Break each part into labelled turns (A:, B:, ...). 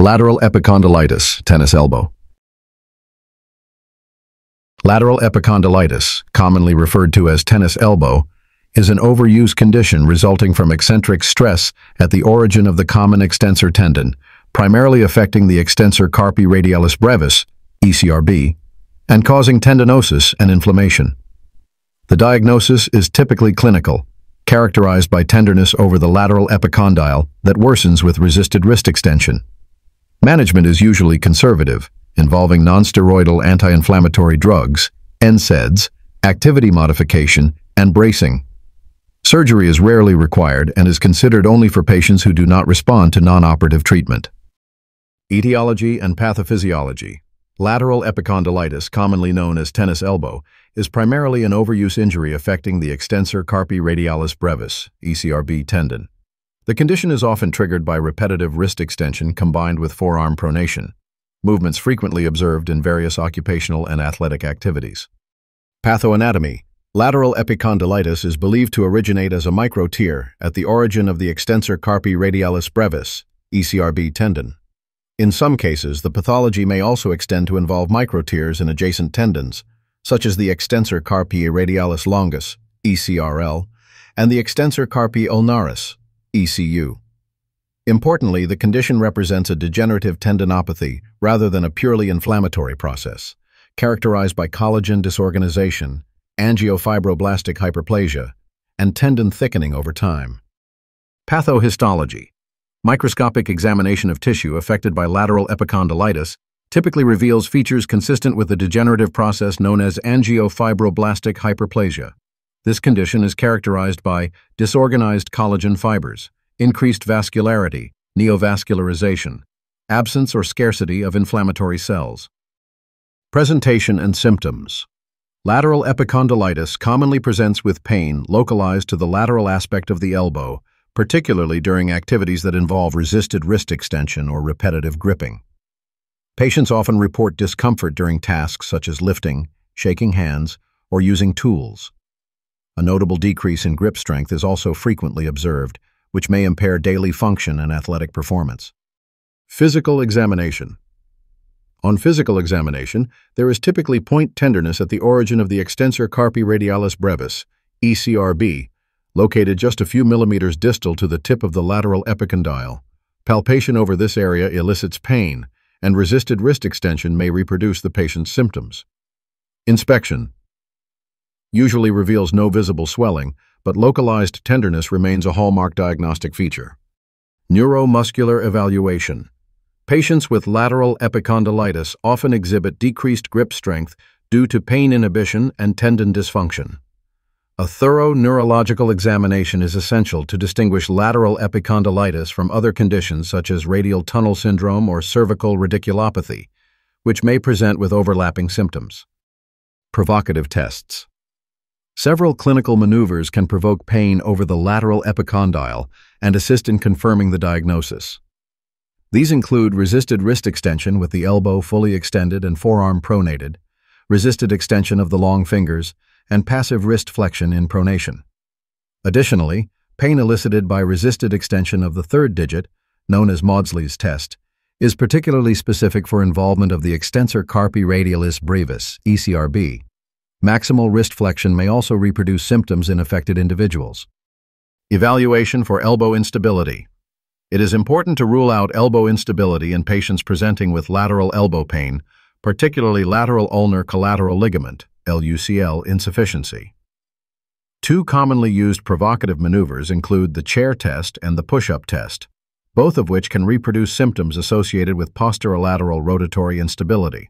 A: Lateral epicondylitis, tennis elbow. Lateral epicondylitis, commonly referred to as tennis elbow, is an overuse condition resulting from eccentric stress at the origin of the common extensor tendon, primarily affecting the extensor carpi radialis brevis, ECRB, and causing tendinosis and inflammation. The diagnosis is typically clinical, characterized by tenderness over the lateral epicondyle that worsens with resisted wrist extension. Management is usually conservative, involving nonsteroidal anti-inflammatory drugs, NSAIDs, activity modification, and bracing. Surgery is rarely required and is considered only for patients who do not respond to non-operative treatment. Etiology and pathophysiology. Lateral epicondylitis, commonly known as tennis elbow, is primarily an overuse injury affecting the extensor carpi radialis brevis, ECRB tendon. The condition is often triggered by repetitive wrist extension combined with forearm pronation, movements frequently observed in various occupational and athletic activities. Pathoanatomy. Lateral epicondylitis is believed to originate as a microtear at the origin of the extensor carpi radialis brevis, ECRB tendon. In some cases, the pathology may also extend to involve microtears in adjacent tendons, such as the extensor carpi radialis longus, ECRL, and the extensor carpi ulnaris, ECU. Importantly, the condition represents a degenerative tendinopathy rather than a purely inflammatory process, characterized by collagen disorganization, angiofibroblastic hyperplasia, and tendon thickening over time. Pathohistology. Microscopic examination of tissue affected by lateral epicondylitis typically reveals features consistent with the degenerative process known as angiofibroblastic hyperplasia. This condition is characterized by disorganized collagen fibers, increased vascularity, neovascularization, absence or scarcity of inflammatory cells. Presentation and symptoms. Lateral epicondylitis commonly presents with pain localized to the lateral aspect of the elbow, particularly during activities that involve resisted wrist extension or repetitive gripping. Patients often report discomfort during tasks such as lifting, shaking hands, or using tools. A notable decrease in grip strength is also frequently observed, which may impair daily function and athletic performance. Physical examination. On physical examination, there is typically point tenderness at the origin of the extensor carpi radialis brevis, ECRB, located just a few millimeters distal to the tip of the lateral epicondyle. Palpation over this area elicits pain, and resisted wrist extension may reproduce the patient's symptoms. Inspection usually reveals no visible swelling, but localized tenderness remains a hallmark diagnostic feature. Neuromuscular evaluation. Patients with lateral epicondylitis often exhibit decreased grip strength due to pain inhibition and tendon dysfunction. A thorough neurological examination is essential to distinguish lateral epicondylitis from other conditions such as radial tunnel syndrome or cervical radiculopathy, which may present with overlapping symptoms. Provocative tests. Several clinical maneuvers can provoke pain over the lateral epicondyle and assist in confirming the diagnosis. These include resisted wrist extension with the elbow fully extended and forearm pronated, resisted extension of the long fingers, and passive wrist flexion in pronation. Additionally, pain elicited by resisted extension of the third digit, known as Maudsley's test, is particularly specific for involvement of the extensor carpi radialis brevis, ECRB. Maximal wrist flexion may also reproduce symptoms in affected individuals. Evaluation for elbow instability. It is important to rule out elbow instability in patients presenting with lateral elbow pain, particularly lateral ulnar collateral ligament, LUCL, insufficiency. Two commonly used provocative maneuvers include the chair test and the push-up test, both of which can reproduce symptoms associated with posterolateral rotatory instability.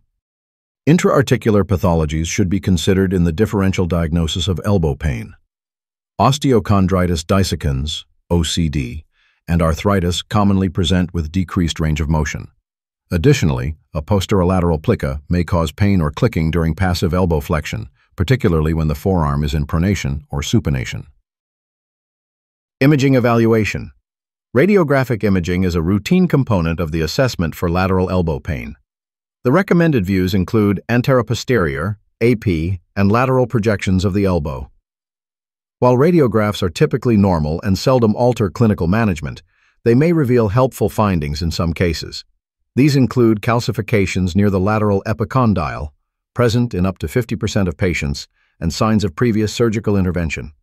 A: Intra-articular pathologies should be considered in the differential diagnosis of elbow pain. Osteochondritis dissecans, OCD, and arthritis commonly present with decreased range of motion. Additionally, a posterolateral plica may cause pain or clicking during passive elbow flexion, particularly when the forearm is in pronation or supination. Imaging evaluation. Radiographic imaging is a routine component of the assessment for lateral elbow pain. The recommended views include anteroposterior, AP, and lateral projections of the elbow. While radiographs are typically normal and seldom alter clinical management, they may reveal helpful findings in some cases. These include calcifications near the lateral epicondyle, present in up to 50% of patients, and signs of previous surgical intervention.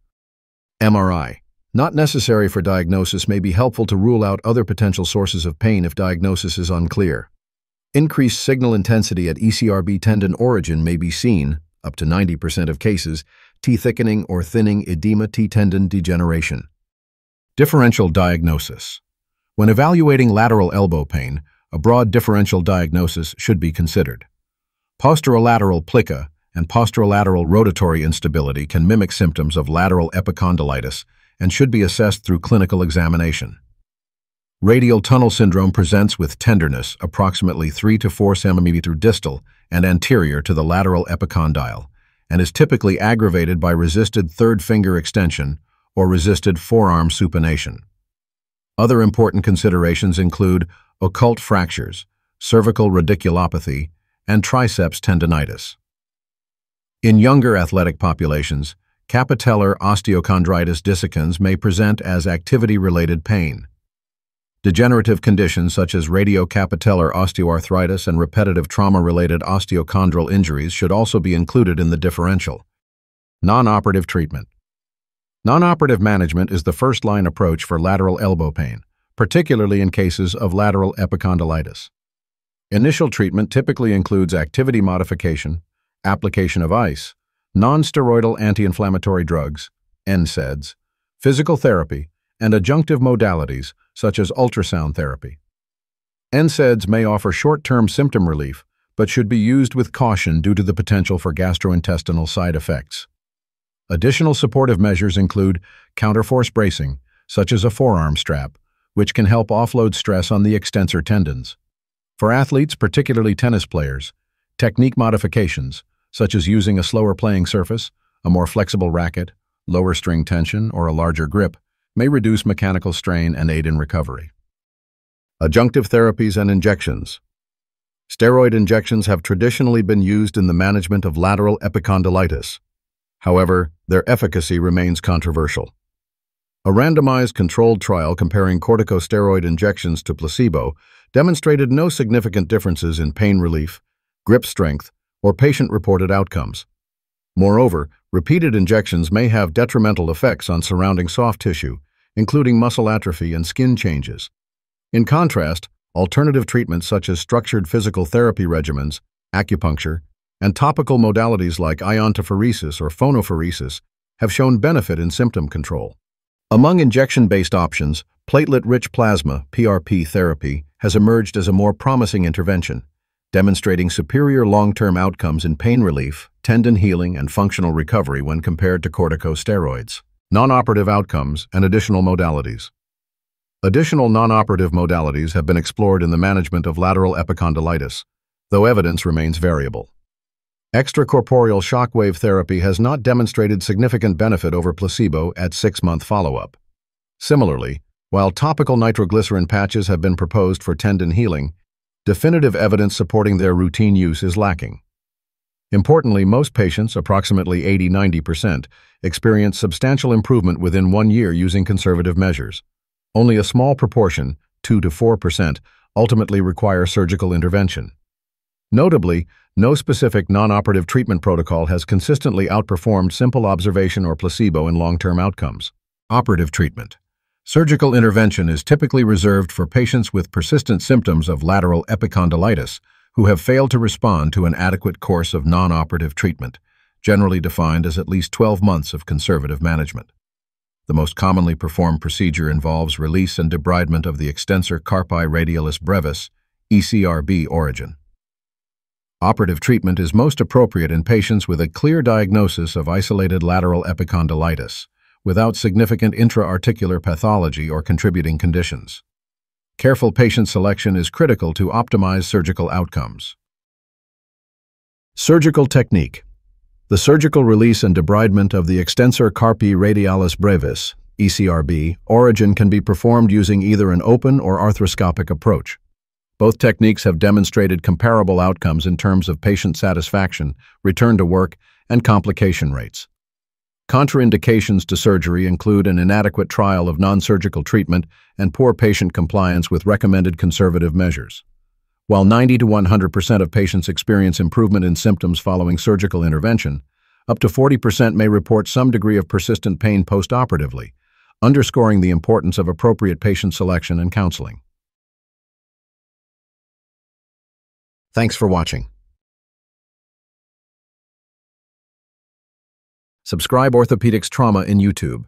A: MRI, not necessary for diagnosis, may be helpful to rule out other potential sources of pain if diagnosis is unclear. Increased signal intensity at ECRB tendon origin may be seen, up to 90% of cases, T-thickening or thinning edema T-tendon degeneration. Differential diagnosis. When evaluating lateral elbow pain, a broad differential diagnosis should be considered. Posterolateral plica and posterolateral rotatory instability can mimic symptoms of lateral epicondylitis and should be assessed through clinical examination. Radial tunnel syndrome presents with tenderness approximately 3 to 4 cm distal and anterior to the lateral epicondyle, and is typically aggravated by resisted third finger extension or resisted forearm supination. Other important considerations include occult fractures, cervical radiculopathy, and triceps tendinitis. In younger athletic populations, capitellar osteochondritis dissecans may present as activity-related pain. Degenerative conditions such as radiocapitellar osteoarthritis and repetitive trauma-related osteochondral injuries should also be included in the differential. Nonoperative treatment. Nonoperative management is the first-line approach for lateral elbow pain, particularly in cases of lateral epicondylitis. Initial treatment typically includes activity modification, application of ice, nonsteroidal anti-inflammatory drugs, NSAIDs, physical therapy, and adjunctive modalities such as ultrasound therapy. NSAIDs may offer short-term symptom relief, but should be used with caution due to the potential for gastrointestinal side effects. Additional supportive measures include counterforce bracing, such as a forearm strap, which can help offload stress on the extensor tendons. For athletes, particularly tennis players, technique modifications, such as using a slower playing surface, a more flexible racket, lower string tension, or a larger grip, may reduce mechanical strain and aid in recovery. Adjunctive therapies and injections. Steroid injections have traditionally been used in the management of lateral epicondylitis. However, their efficacy remains controversial. A randomized controlled trial comparing corticosteroid injections to placebo demonstrated no significant differences in pain relief, grip strength, or patient-reported outcomes. Moreover, repeated injections may have detrimental effects on surrounding soft tissue, including muscle atrophy and skin changes. In contrast, alternative treatments such as structured physical therapy regimens, acupuncture, and topical modalities like iontophoresis or phonophoresis have shown benefit in symptom control. Among injection-based options, platelet-rich plasma (PRP) therapy has emerged as a more promising intervention, demonstrating superior long-term outcomes in pain relief, tendon healing, and functional recovery when compared to corticosteroids. Non-operative outcomes and additional modalities. Additional non-operative modalities have been explored in the management of lateral epicondylitis, though evidence remains variable. Extracorporeal shockwave therapy has not demonstrated significant benefit over placebo at 6-month follow-up. Similarly, while topical nitroglycerin patches have been proposed for tendon healing, definitive evidence supporting their routine use is lacking. Importantly, most patients, approximately 80–90%, experience substantial improvement within 1 year using conservative measures. Only a small proportion, 2 to 4%, ultimately require surgical intervention. Notably, no specific non-operative treatment protocol has consistently outperformed simple observation or placebo in long-term outcomes. Operative treatment. Surgical intervention is typically reserved for patients with persistent symptoms of lateral epicondylitis who have failed to respond to an adequate course of non-operative treatment, generally defined as at least 12 months of conservative management. The most commonly performed procedure involves release and debridement of the extensor carpi radialis brevis, ECRB origin. Operative treatment is most appropriate in patients with a clear diagnosis of isolated lateral epicondylitis, without significant intra-articular pathology or contributing conditions. Careful patient selection is critical to optimize surgical outcomes. Surgical technique. The surgical release and debridement of the extensor carpi radialis brevis, ECRB, origin can be performed using either an open or arthroscopic approach. Both techniques have demonstrated comparable outcomes in terms of patient satisfaction, return to work, and complication rates. Contraindications to surgery include an inadequate trial of non-surgical treatment and poor patient compliance with recommended conservative measures. While 90 to 100% of patients experience improvement in symptoms following surgical intervention, up to 40% may report some degree of persistent pain postoperatively, underscoring the importance of appropriate patient selection and counseling. Thanks for watching. Subscribe Orthopedics Trauma in YouTube.